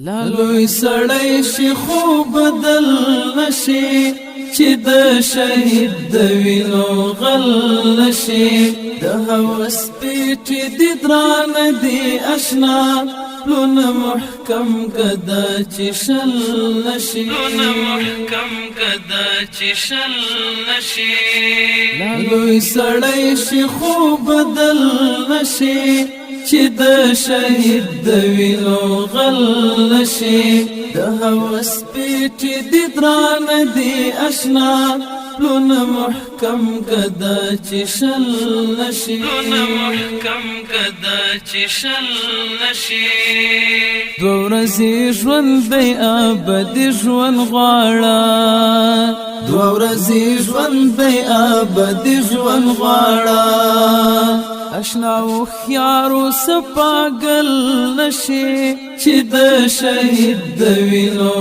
لالوی سړی شي خو بدل نشي چې د شهید د وینو غل نشي د هوس پیټې دي دران دي آشنا لونه محکم کدا چې شل نشي لالوی سړی شي خو بدل نشي چې د شهید د وینو غل نشي د هوس پیټې دي دران دي آشنا لونه محکم کدا چې شل نشي دو ورځې ژوند دی ابدي ژوند غواړه دو ورځې ژوند دی ابدي ژوند غواړه اشنا وخيارو سپاگل نشي چې د شهید د وینو